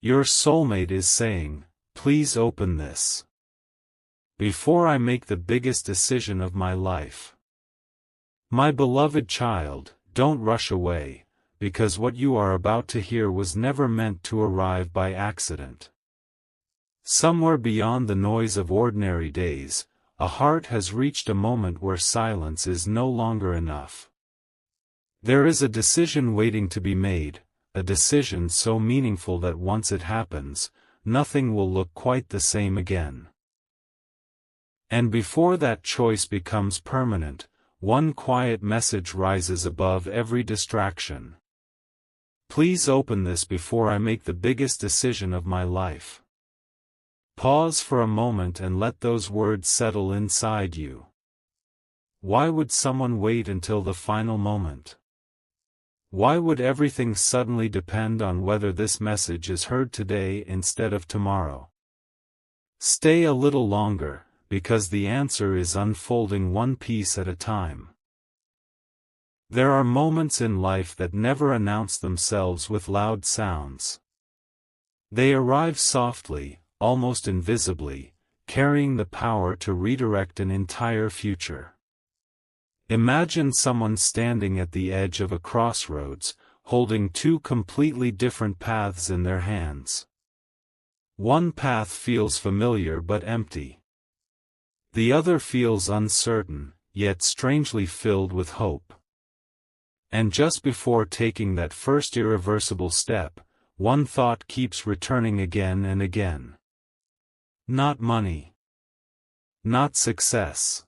Your soulmate is saying, please open this. Before I make the biggest decision of my life. My beloved child, don't rush away, because what you are about to hear was never meant to arrive by accident. Somewhere beyond the noise of ordinary days, a heart has reached a moment where silence is no longer enough. There is a decision waiting to be made, a decision so meaningful that once it happens, nothing will look quite the same again. And before that choice becomes permanent, one quiet message rises above every distraction. Please open this before I make the biggest decision of my life. Pause for a moment and let those words settle inside you. Why would someone wait until the final moment? Why would everything suddenly depend on whether this message is heard today instead of tomorrow? Stay a little longer, because the answer is unfolding one piece at a time. There are moments in life that never announce themselves with loud sounds. They arrive softly, almost invisibly, carrying the power to redirect an entire future. Imagine someone standing at the edge of a crossroads, holding two completely different paths in their hands. One path feels familiar but empty. The other feels uncertain, yet strangely filled with hope. And just before taking that first irreversible step, one thought keeps returning again and again. Not money. Not success.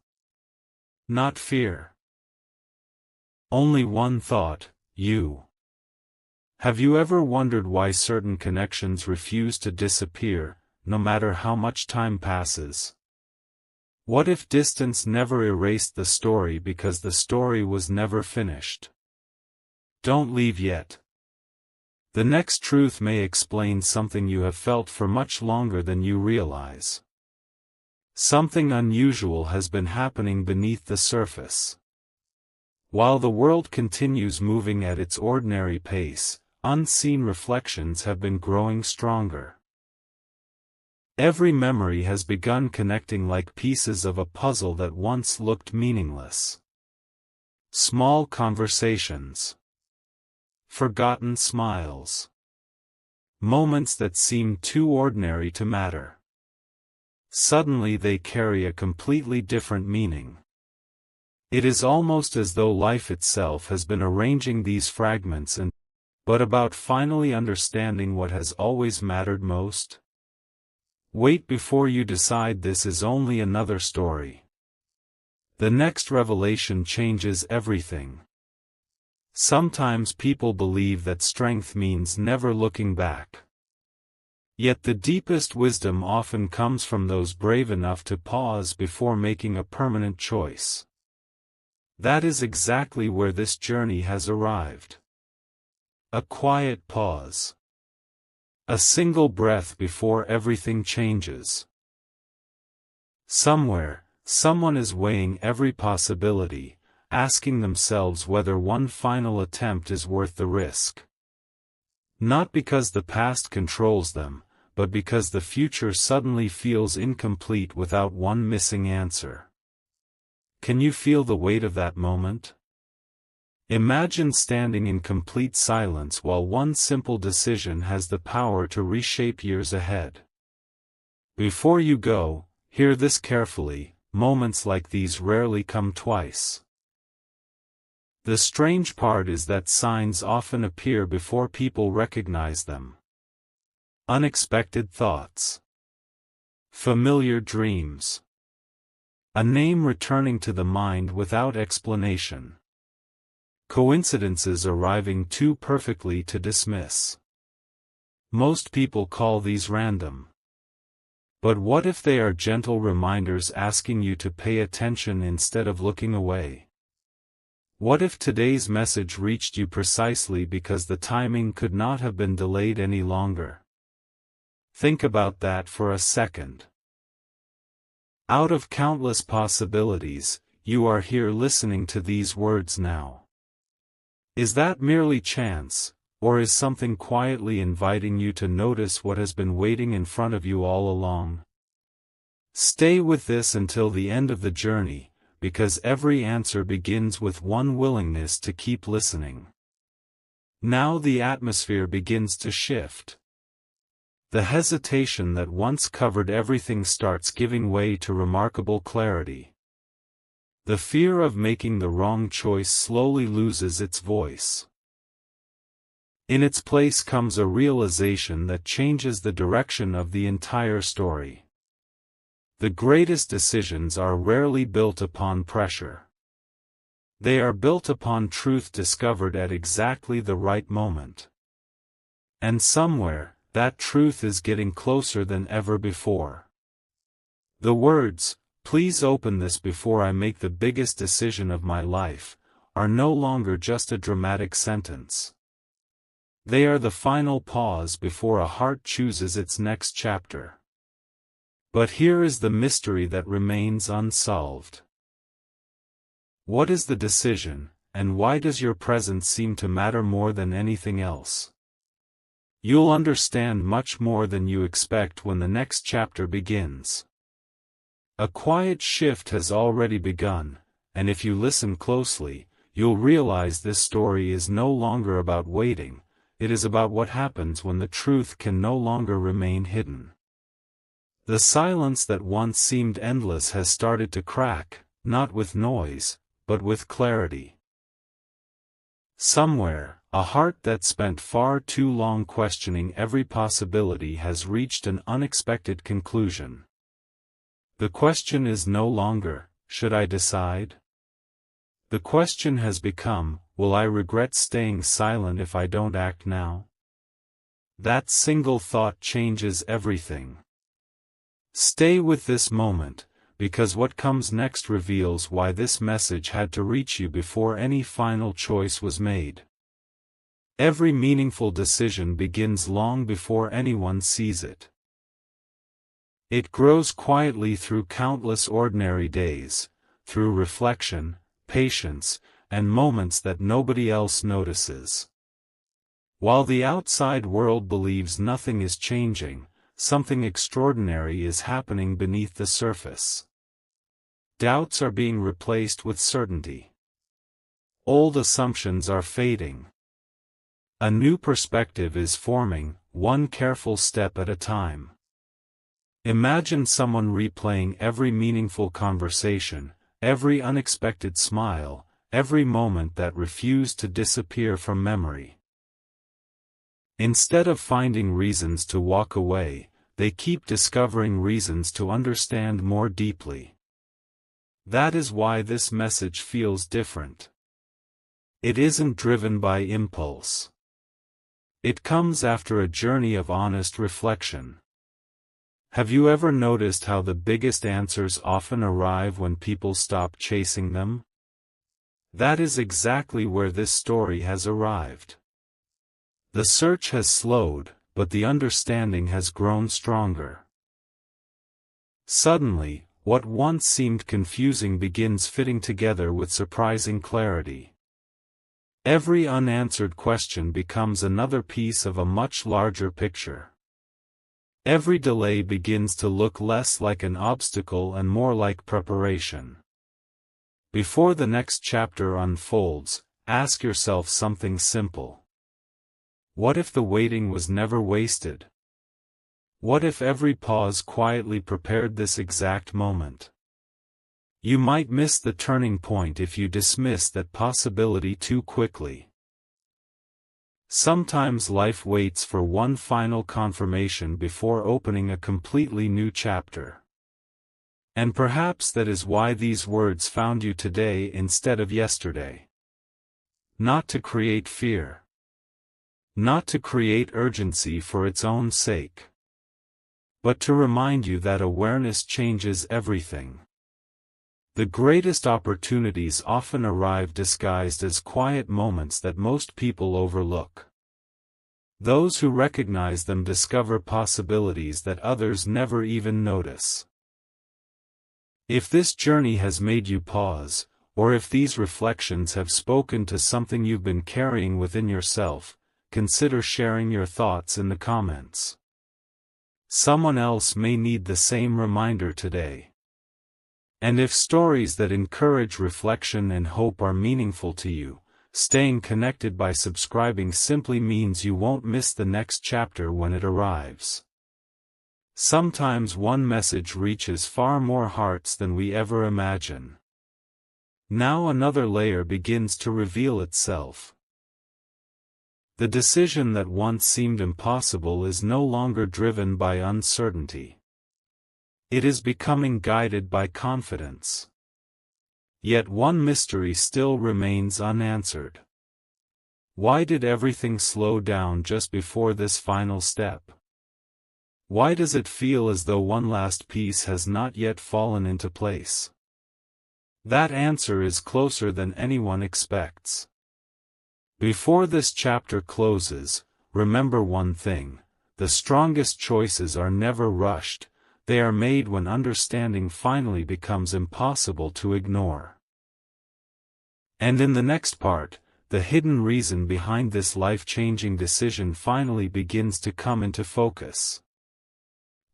Not fear. Only one thought, you. Have you ever wondered why certain connections refuse to disappear, no matter how much time passes? What if distance never erased the story because the story was never finished? Don't leave yet. The next truth may explain something you have felt for much longer than you realize. Something unusual has been happening beneath the surface. While the world continues moving at its ordinary pace, unseen reflections have been growing stronger. Every memory has begun connecting like pieces of a puzzle that once looked meaningless. Small conversations. Forgotten smiles. Moments that seemed too ordinary to matter. Suddenly they carry a completely different meaning. It is almost as though life itself has been arranging these fragments but about finally understanding what has always mattered most? Wait before you decide this is only another story. The next revelation changes everything. Sometimes people believe that strength means never looking back. Yet the deepest wisdom often comes from those brave enough to pause before making a permanent choice. That is exactly where this journey has arrived. A quiet pause. A single breath before everything changes. Somewhere, someone is weighing every possibility, asking themselves whether one final attempt is worth the risk. Not because the past controls them, but because the future suddenly feels incomplete without one missing answer. Can you feel the weight of that moment? Imagine standing in complete silence while one simple decision has the power to reshape years ahead. Before you go, hear this carefully, moments like these rarely come twice. The strange part is that signs often appear before people recognize them. Unexpected thoughts. Familiar dreams. A name returning to the mind without explanation. Coincidences arriving too perfectly to dismiss. Most people call these random. But what if they are gentle reminders asking you to pay attention instead of looking away? What if today's message reached you precisely because the timing could not have been delayed any longer? Think about that for a second. Out of countless possibilities, you are here listening to these words now. Is that merely chance, Or is something quietly inviting you to notice what has been waiting in front of you all along? Stay with this until the end of the journey, because every answer begins with one willingness to keep listening. Now the atmosphere begins to shift. The hesitation that once covered everything starts giving way to remarkable clarity. The fear of making the wrong choice slowly loses its voice. In its place comes a realization that changes the direction of the entire story. The greatest decisions are rarely built upon pressure. They are built upon truth discovered at exactly the right moment. And somewhere, that truth is getting closer than ever before. The words, "Please open this before I make the biggest decision of my life," are no longer just a dramatic sentence. They are the final pause before a heart chooses its next chapter. But here is the mystery that remains unsolved. What is the decision, and why does your presence seem to matter more than anything else? You'll understand much more than you expect when the next chapter begins. A quiet shift has already begun, and if you listen closely, you'll realize this story is no longer about waiting, it is about what happens when the truth can no longer remain hidden. The silence that once seemed endless has started to crack, not with noise, but with clarity. Somewhere, a heart that spent far too long questioning every possibility has reached an unexpected conclusion. The question is no longer, "Should I decide?" The question has become, "Will I regret staying silent if I don't act now?" That single thought changes everything. Stay with this moment, because what comes next reveals why this message had to reach you before any final choice was made. Every meaningful decision begins long before anyone sees it. It grows quietly through countless ordinary days, through reflection, patience, and moments that nobody else notices. While the outside world believes nothing is changing, something extraordinary is happening beneath the surface. Doubts are being replaced with certainty. Old assumptions are fading. A new perspective is forming, one careful step at a time. Imagine someone replaying every meaningful conversation, every unexpected smile, every moment that refused to disappear from memory. Instead of finding reasons to walk away, they keep discovering reasons to understand more deeply. That is why this message feels different. It isn't driven by impulse. It comes after a journey of honest reflection. Have you ever noticed how the biggest answers often arrive when people stop chasing them? That is exactly where this story has arrived. The search has slowed, but the understanding has grown stronger. Suddenly, what once seemed confusing begins fitting together with surprising clarity. Every unanswered question becomes another piece of a much larger picture. Every delay begins to look less like an obstacle and more like preparation. Before the next chapter unfolds, ask yourself something simple. What if the waiting was never wasted? What if every pause quietly prepared this exact moment? You might miss the turning point if you dismiss that possibility too quickly. Sometimes life waits for one final confirmation before opening a completely new chapter. And perhaps that is why these words found you today instead of yesterday. Not to create fear. Not to create urgency for its own sake. But to remind you that awareness changes everything. The greatest opportunities often arrive disguised as quiet moments that most people overlook. Those who recognize them discover possibilities that others never even notice. If this journey has made you pause, or if these reflections have spoken to something you've been carrying within yourself, consider sharing your thoughts in the comments. Someone else may need the same reminder today. And if stories that encourage reflection and hope are meaningful to you, staying connected by subscribing simply means you won't miss the next chapter when it arrives. Sometimes one message reaches far more hearts than we ever imagine. Now another layer begins to reveal itself. The decision that once seemed impossible is no longer driven by uncertainty. It is becoming guided by confidence. Yet one mystery still remains unanswered. Why did everything slow down just before this final step? Why does it feel as though one last piece has not yet fallen into place? That answer is closer than anyone expects. Before this chapter closes, remember one thing: the strongest choices are never rushed, they are made when understanding finally becomes impossible to ignore. And in the next part, the hidden reason behind this life-changing decision finally begins to come into focus.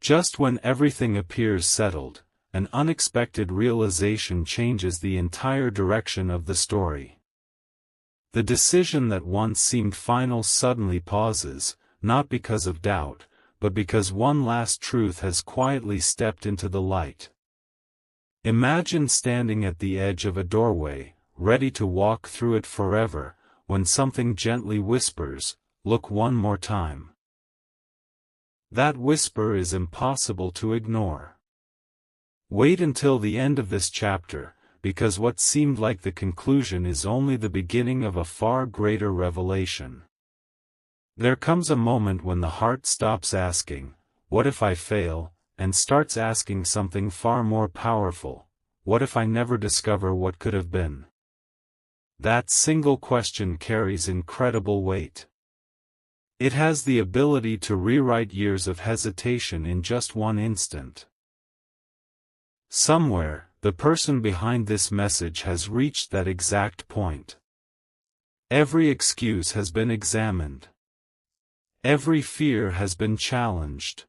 Just when everything appears settled, an unexpected realization changes the entire direction of the story. The decision that once seemed final suddenly pauses, not because of doubt, but because one last truth has quietly stepped into the light. Imagine standing at the edge of a doorway, ready to walk through it forever, when something gently whispers, "Look one more time." That whisper is impossible to ignore. Wait until the end of this chapter, because what seemed like the conclusion is only the beginning of a far greater revelation. There comes a moment when the heart stops asking, "What if I fail?" and starts asking something far more powerful: "What if I never discover what could have been?" That single question carries incredible weight. It has the ability to rewrite years of hesitation in just one instant. Somewhere, the person behind this message has reached that exact point. Every excuse has been examined. Every fear has been challenged.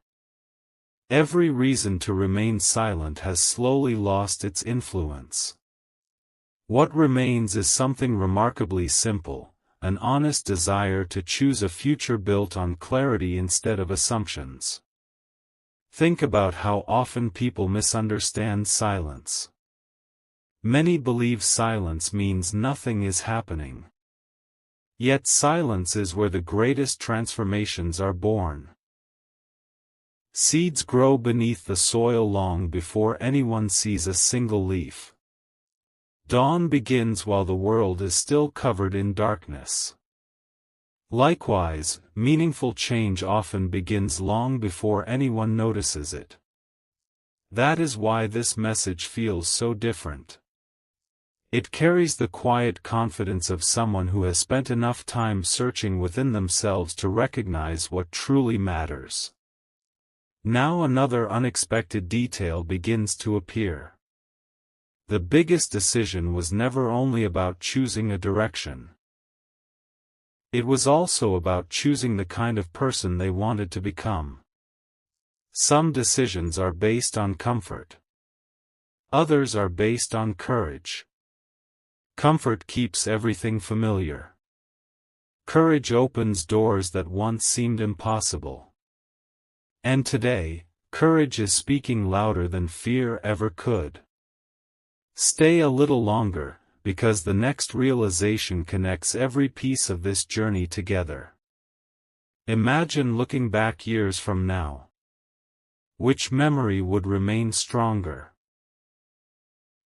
Every reason to remain silent has slowly lost its influence. What remains is something remarkably simple: an honest desire to choose a future built on clarity instead of assumptions. Think about how often people misunderstand silence. Many believe silence means nothing is happening. Yet silence is where the greatest transformations are born. Seeds grow beneath the soil long before anyone sees a single leaf. Dawn begins while the world is still covered in darkness. Likewise, meaningful change often begins long before anyone notices it. That is why this message feels so different. It carries the quiet confidence of someone who has spent enough time searching within themselves to recognize what truly matters. Now another unexpected detail begins to appear. The biggest decision was never only about choosing a direction. It was also about choosing the kind of person they wanted to become. Some decisions are based on comfort. Others are based on courage. Comfort keeps everything familiar. Courage opens doors that once seemed impossible. And today, courage is speaking louder than fear ever could. Stay a little longer, because the next realization connects every piece of this journey together. Imagine looking back years from now. Which memory would remain stronger?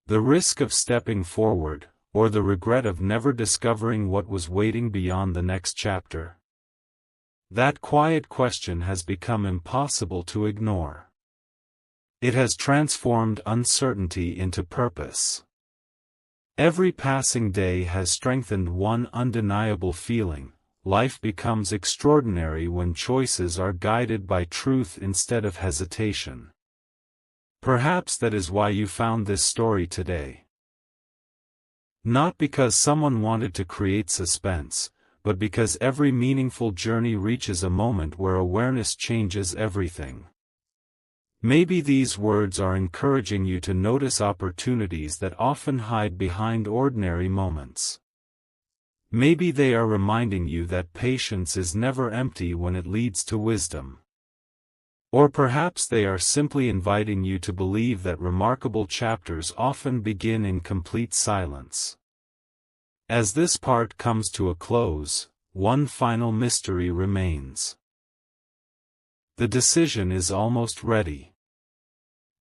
The risk of stepping forward, or the regret of never discovering what was waiting beyond the next chapter? That quiet question has become impossible to ignore. It has transformed uncertainty into purpose. Every passing day has strengthened one undeniable feeling: life becomes extraordinary when choices are guided by truth instead of hesitation. Perhaps that is why you found this story today. Not because someone wanted to create suspense, but because every meaningful journey reaches a moment where awareness changes everything. Maybe these words are encouraging you to notice opportunities that often hide behind ordinary moments. Maybe they are reminding you that patience is never empty when it leads to wisdom. Or perhaps they are simply inviting you to believe that remarkable chapters often begin in complete silence. As this part comes to a close, one final mystery remains. The decision is almost ready.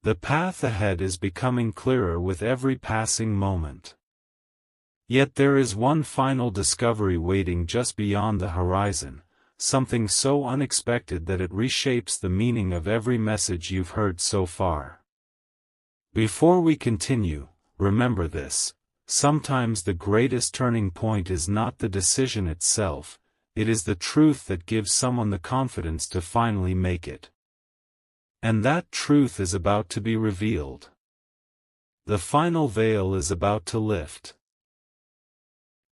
The path ahead is becoming clearer with every passing moment. Yet there is one final discovery waiting just beyond the horizon, something so unexpected that it reshapes the meaning of every message you've heard so far. Before we continue, remember this: sometimes the greatest turning point is not the decision itself, it is the truth that gives someone the confidence to finally make it. And that truth is about to be revealed. The final veil is about to lift.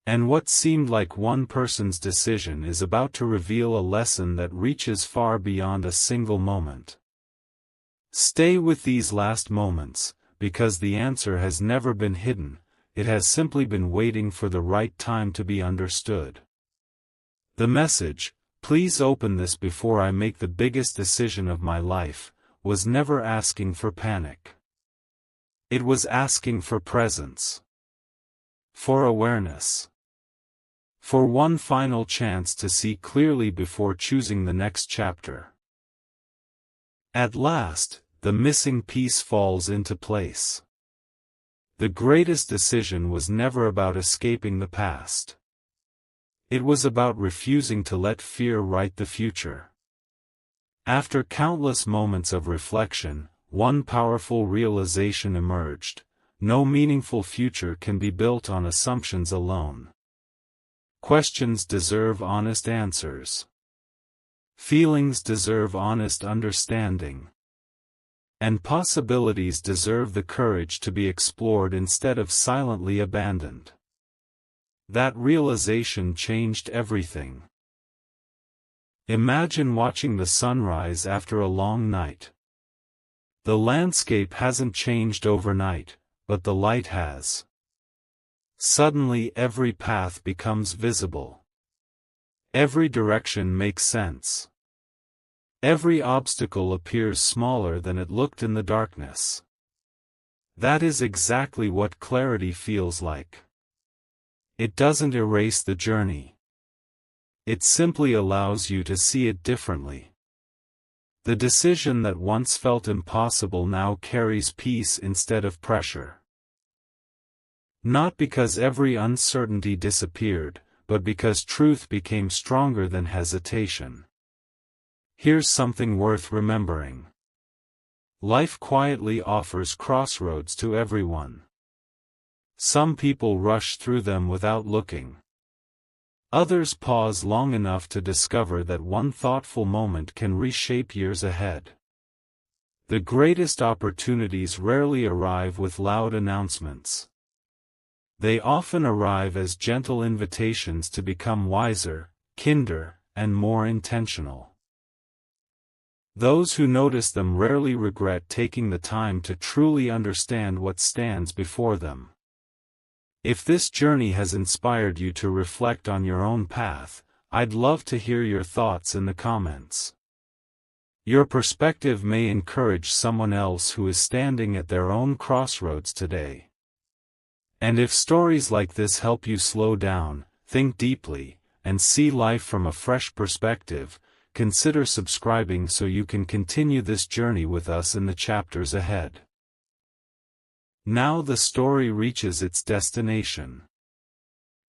And what seemed like one person's decision is about to reveal a lesson that reaches far beyond a single moment. Stay with these last moments, because the answer has never been hidden, it has simply been waiting for the right time to be understood. The message, "Please open this before I make the biggest decision of my life," was never asking for panic. It was asking for presence. For awareness. For one final chance to see clearly before choosing the next chapter. At last, the missing piece falls into place. The greatest decision was never about escaping the past. It was about refusing to let fear write the future. After countless moments of reflection, one powerful realization emerged: no meaningful future can be built on assumptions alone. Questions deserve honest answers. Feelings deserve honest understanding. And possibilities deserve the courage to be explored instead of silently abandoned. That realization changed everything. Imagine watching the sunrise after a long night. The landscape hasn't changed overnight, but the light has. Suddenly every path becomes visible. Every direction makes sense. Every obstacle appears smaller than it looked in the darkness. That is exactly what clarity feels like. It doesn't erase the journey. It simply allows you to see it differently. The decision that once felt impossible now carries peace instead of pressure. Not because every uncertainty disappeared, but because truth became stronger than hesitation. Here's something worth remembering. Life quietly offers crossroads to everyone. Some people rush through them without looking. Others pause long enough to discover that one thoughtful moment can reshape years ahead. The greatest opportunities rarely arrive with loud announcements. They often arrive as gentle invitations to become wiser, kinder, and more intentional. Those who notice them rarely regret taking the time to truly understand what stands before them. If this journey has inspired you to reflect on your own path, I'd love to hear your thoughts in the comments. Your perspective may encourage someone else who is standing at their own crossroads today. And if stories like this help you slow down, think deeply, and see life from a fresh perspective, consider subscribing so you can continue this journey with us in the chapters ahead. Now the story reaches its destination.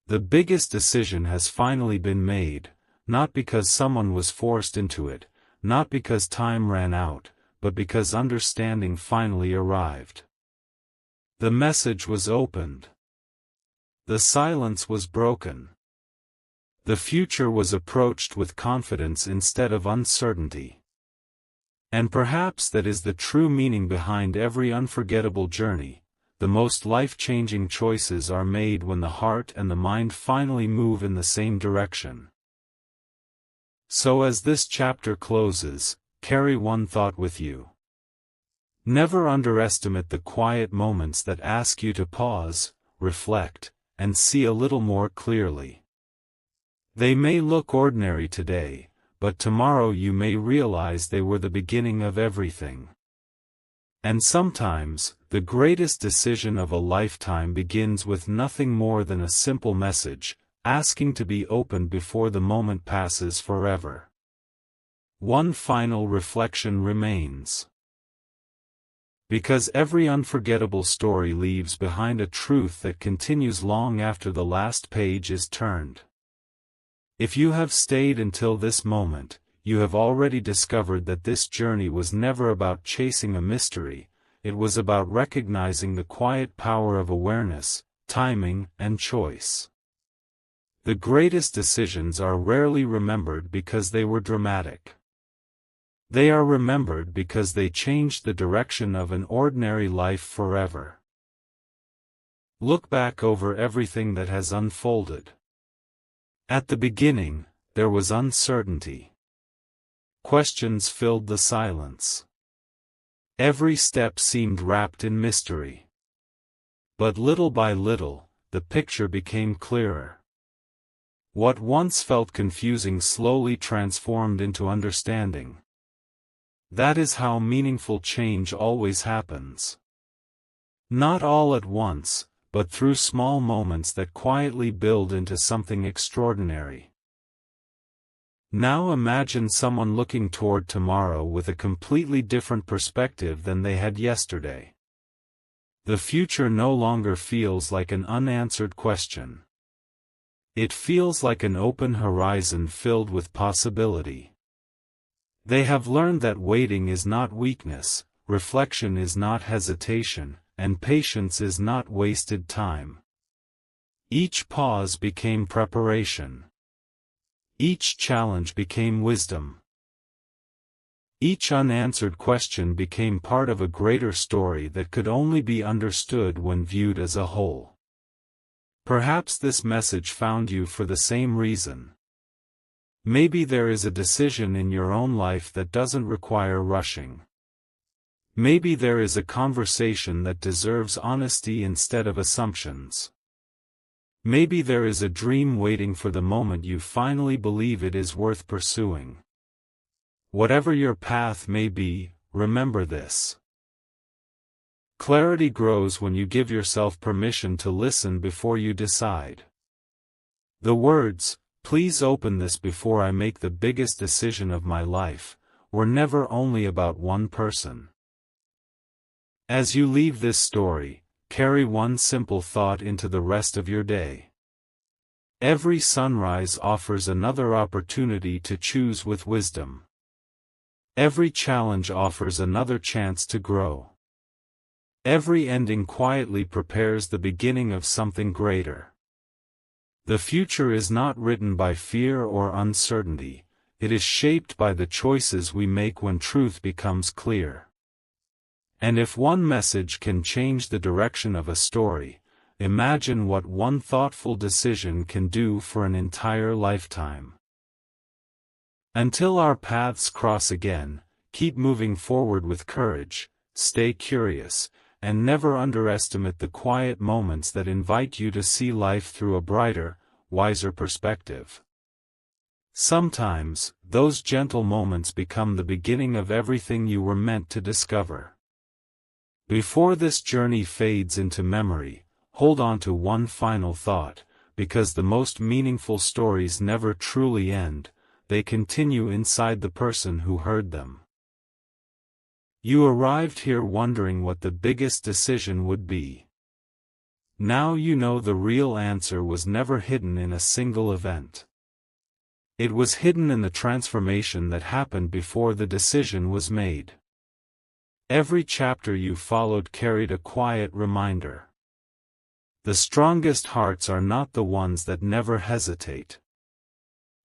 The biggest decision has finally been made, not because someone was forced into it, not because time ran out, but because understanding finally arrived. The message was opened. The silence was broken. The future was approached with confidence instead of uncertainty. And perhaps that is the true meaning behind every unforgettable journey. the most life-changing choices are made when the heart and the mind finally move in the same direction. So as this chapter closes, carry one thought with you. Never underestimate the quiet moments that ask you to pause, reflect, and see a little more clearly. They may look ordinary today, but tomorrow you may realize they were the beginning of everything. And sometimes, the greatest decision of a lifetime begins with nothing more than a simple message, asking to be opened before the moment passes forever. One final reflection remains. Because every unforgettable story leaves behind a truth that continues long after the last page is turned. If you have stayed until this moment, you have already discovered that this journey was never about chasing a mystery, it was about recognizing the quiet power of awareness, timing, and choice. The greatest decisions are rarely remembered because they were dramatic. They are remembered because they changed the direction of an ordinary life forever. Look back over everything that has unfolded. At the beginning, there was uncertainty. Questions filled the silence. Every step seemed wrapped in mystery. But little by little, the picture became clearer. What once felt confusing slowly transformed into understanding. That is how meaningful change always happens. Not all at once, but through small moments that quietly build into something extraordinary. Now imagine someone looking toward tomorrow with a completely different perspective than they had yesterday. The future no longer feels like an unanswered question. It feels like an open horizon filled with possibility. They have learned that waiting is not weakness, reflection is not hesitation, and patience is not wasted time. Each pause became preparation. Each challenge became wisdom. Each unanswered question became part of a greater story that could only be understood when viewed as a whole. Perhaps this message found you for the same reason. Maybe there is a decision in your own life that doesn't require rushing. Maybe there is a conversation that deserves honesty instead of assumptions. Maybe there is a dream waiting for the moment you finally believe it is worth pursuing. Whatever your path may be, remember this. Clarity grows when you give yourself permission to listen before you decide. The words, "Please open this before I make the biggest decision of my life," were never only about one person. As you leave this story, carry one simple thought into the rest of your day. Every sunrise offers another opportunity to choose with wisdom. Every challenge offers another chance to grow. Every ending quietly prepares the beginning of something greater. The future is not written by fear or uncertainty, it is shaped by the choices we make when truth becomes clear. And if one message can change the direction of a story, imagine what one thoughtful decision can do for an entire lifetime. Until our paths cross again, keep moving forward with courage, stay curious, and never underestimate the quiet moments that invite you to see life through a brighter, wiser perspective. Sometimes, those gentle moments become the beginning of everything you were meant to discover. Before this journey fades into memory, hold on to one final thought, because the most meaningful stories never truly end, they continue inside the person who heard them. You arrived here wondering what the biggest decision would be. Now you know the real answer was never hidden in a single event. It was hidden in the transformation that happened before the decision was made. Every chapter you followed carried a quiet reminder. The strongest hearts are not the ones that never hesitate.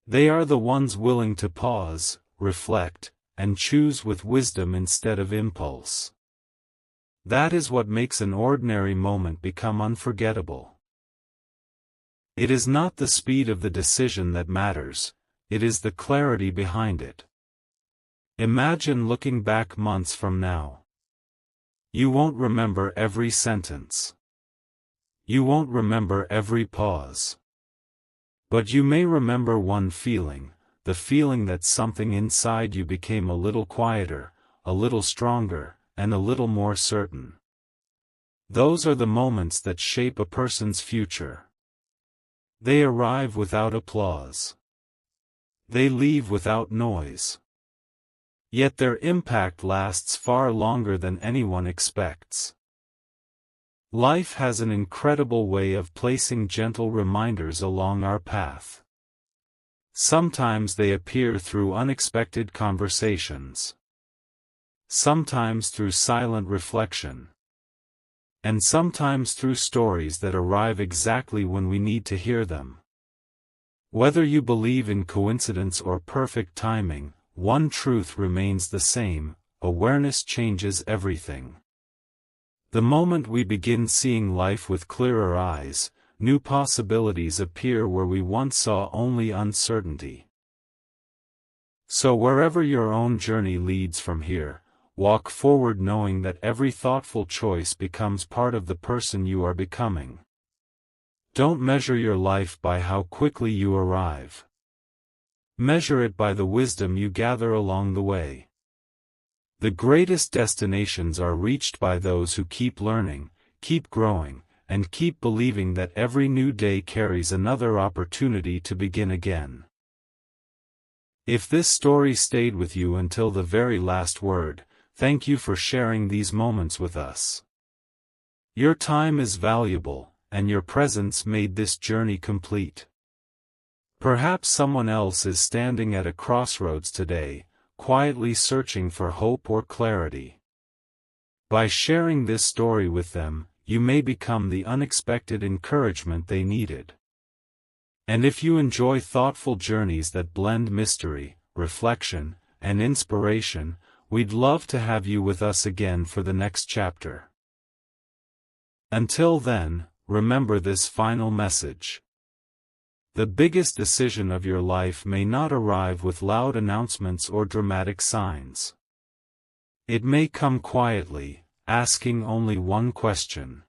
They are the ones willing to pause, reflect, and choose with wisdom instead of impulse. That is what makes an ordinary moment become unforgettable. It is not the speed of the decision that matters, it is the clarity behind it. Imagine looking back months from now. You won't remember every sentence. You won't remember every pause. But you may remember one feeling, the feeling that something inside you became a little quieter, a little stronger, and a little more certain. Those are the moments that shape a person's future. They arrive without applause. They leave without noise. Yet their impact lasts far longer than anyone expects. Life has an incredible way of placing gentle reminders along our path. Sometimes they appear through unexpected conversations. Sometimes through silent reflection. And sometimes through stories that arrive exactly when we need to hear them. Whether you believe in coincidence or perfect timing, one truth remains the same: awareness changes everything. The moment we begin seeing life with clearer eyes, new possibilities appear where we once saw only uncertainty. So wherever your own journey leads from here, walk forward knowing that every thoughtful choice becomes part of the person you are becoming. Don't measure your life by how quickly you arrive. Measure it by the wisdom you gather along the way. The greatest destinations are reached by those who keep learning, keep growing, and keep believing that every new day carries another opportunity to begin again. If this story stayed with you until the very last word, thank you for sharing these moments with us. Your time is valuable, and your presence made this journey complete. Perhaps someone else is standing at a crossroads today, quietly searching for hope or clarity. By sharing this story with them, you may become the unexpected encouragement they needed. And if you enjoy thoughtful journeys that blend mystery, reflection, and inspiration, we'd love to have you with us again for the next chapter. Until then, remember this final message. The biggest decision of your life may not arrive with loud announcements or dramatic signs. It may come quietly, asking only one question.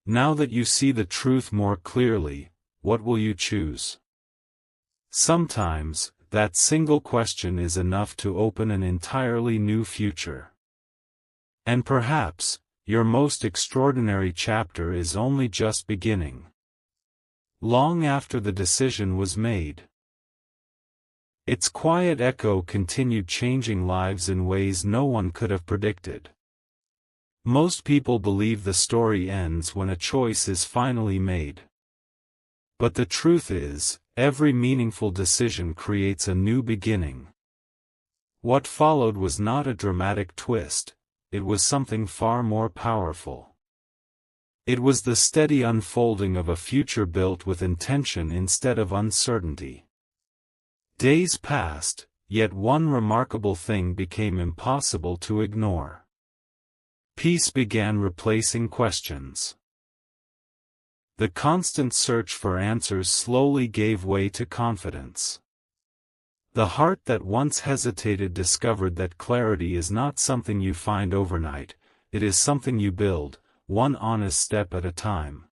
Now that you see the truth more clearly, what will you choose? Sometimes, that single question is enough to open an entirely new future. And perhaps, your most extraordinary chapter is only just beginning. Long after the decision was made, its quiet echo continued changing lives in ways no one could have predicted. Most people believe the story ends when a choice is finally made. But the truth is, every meaningful decision creates a new beginning. What followed was not a dramatic twist, it was something far more powerful. It was the steady unfolding of a future built with intention instead of uncertainty. Days passed, yet one remarkable thing became impossible to ignore. Peace began replacing questions. The constant search for answers slowly gave way to confidence. The heart that once hesitated discovered that clarity is not something you find overnight, it is something you build, one honest step at a time.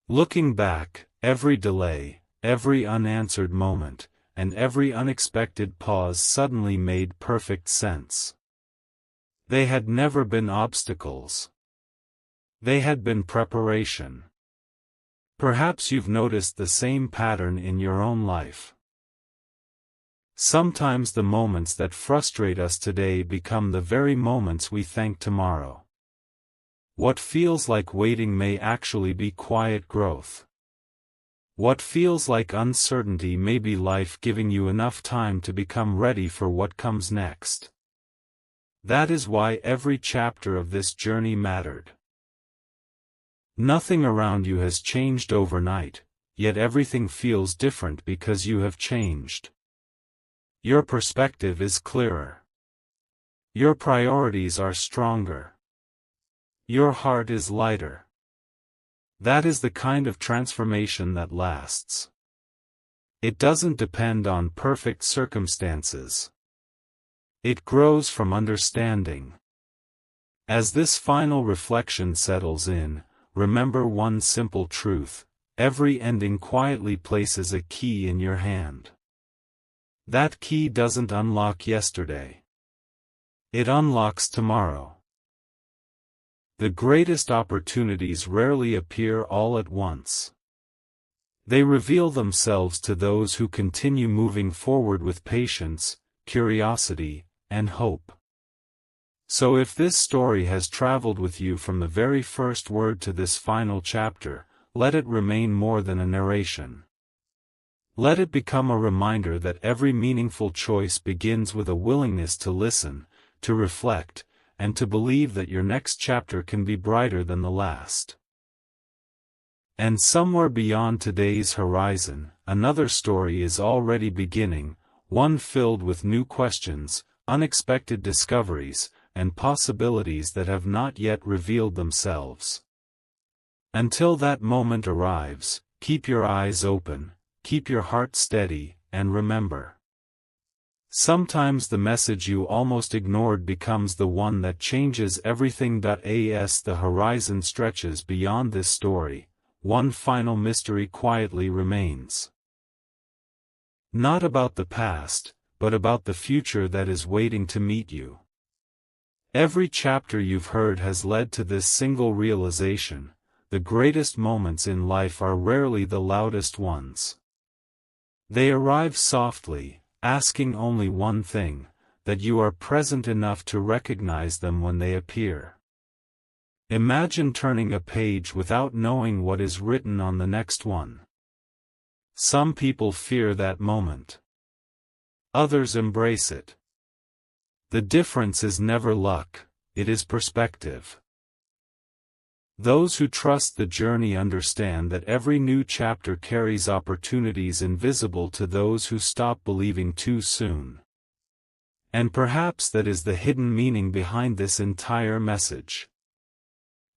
Looking back, every delay, every unanswered moment, and every unexpected pause suddenly made perfect sense. They had never been obstacles. They had been preparation. Perhaps you've noticed the same pattern in your own life. Sometimes the moments that frustrate us today become the very moments we thank tomorrow. What feels like waiting may actually be quiet growth. What feels like uncertainty may be life giving you enough time to become ready for what comes next. That is why every chapter of this journey mattered. Nothing around you has changed overnight, yet everything feels different because you have changed. Your perspective is clearer. Your priorities are stronger. Your heart is lighter. That is the kind of transformation that lasts. It doesn't depend on perfect circumstances. It grows from understanding. As this final reflection settles in, remember one simple truth: every ending quietly places a key in your hand. That key doesn't unlock yesterday. It unlocks tomorrow. The greatest opportunities rarely appear all at once. They reveal themselves to those who continue moving forward with patience, curiosity, and hope. So if this story has traveled with you from the very first word to this final chapter, let it remain more than a narration. Let it become a reminder that every meaningful choice begins with a willingness to listen, to reflect, and to believe that your next chapter can be brighter than the last. And somewhere beyond today's horizon, another story is already beginning, one filled with new questions, unexpected discoveries, and possibilities that have not yet revealed themselves. Until that moment arrives, keep your eyes open, keep your heart steady, and remember. Sometimes the message you almost ignored becomes the one that changes everything. As the horizon stretches beyond this story, one final mystery quietly remains. Not about the past, but about the future that is waiting to meet you. Every chapter you've heard has led to this single realization: the greatest moments in life are rarely the loudest ones. They arrive softly, asking only one thing: that you are present enough to recognize them when they appear. Imagine turning a page without knowing what is written on the next one. Some people fear that moment. Others embrace it. The difference is never luck, it is perspective. Those who trust the journey understand that every new chapter carries opportunities invisible to those who stop believing too soon. And perhaps that is the hidden meaning behind this entire message.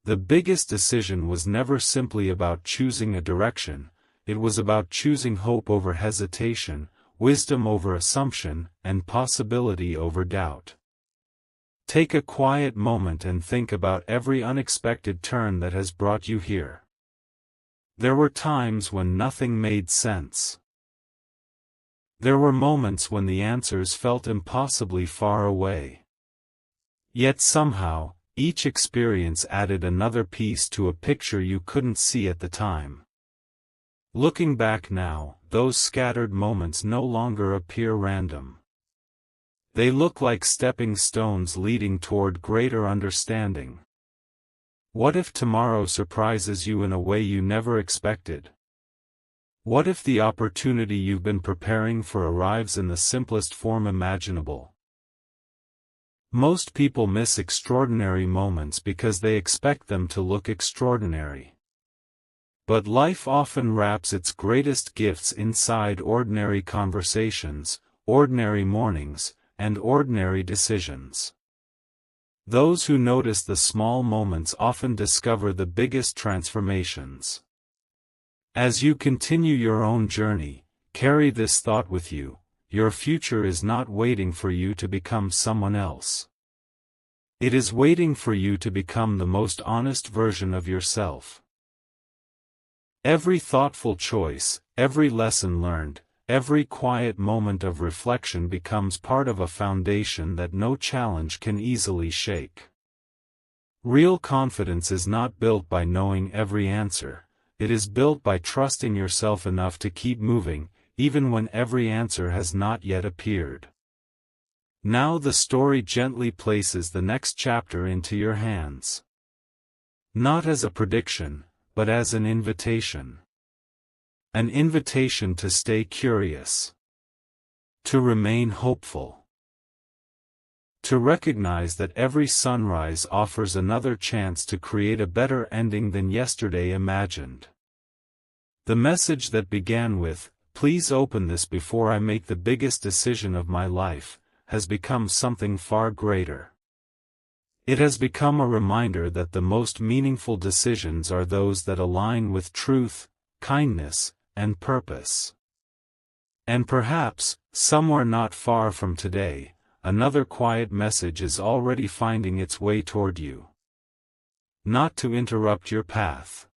The biggest decision was never simply about choosing a direction, it was about choosing hope over hesitation, wisdom over assumption, and possibility over doubt. Take a quiet moment and think about every unexpected turn that has brought you here. There were times when nothing made sense. There were moments when the answers felt impossibly far away. Yet somehow, each experience added another piece to a picture you couldn't see at the time. Looking back now, those scattered moments no longer appear random. They look like stepping stones leading toward greater understanding. What if tomorrow surprises you in a way you never expected? What if the opportunity you've been preparing for arrives in the simplest form imaginable? Most people miss extraordinary moments because they expect them to look extraordinary. But life often wraps its greatest gifts inside ordinary conversations, ordinary mornings, and ordinary decisions. Those who notice the small moments often discover the biggest transformations. As you continue your own journey, carry this thought with you: your future is not waiting for you to become someone else. It is waiting for you to become the most honest version of yourself. Every thoughtful choice, every lesson learned, every quiet moment of reflection becomes part of a foundation that no challenge can easily shake. Real confidence is not built by knowing every answer, it is built by trusting yourself enough to keep moving, even when every answer has not yet appeared. Now the story gently places the next chapter into your hands. Not as a prediction, but as an invitation. An invitation to stay curious. To remain hopeful. To recognize that every sunrise offers another chance to create a better ending than yesterday imagined. The message that began with, "Please open this before I make the biggest decision of my life," has become something far greater. It has become a reminder that the most meaningful decisions are those that align with truth, kindness, and purpose. And perhaps, somewhere not far from today, another quiet message is already finding its way toward you. Not to interrupt your path,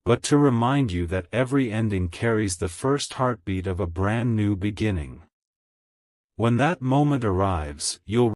but to remind you that every ending carries the first heartbeat of a brand new beginning. When that moment arrives, you'll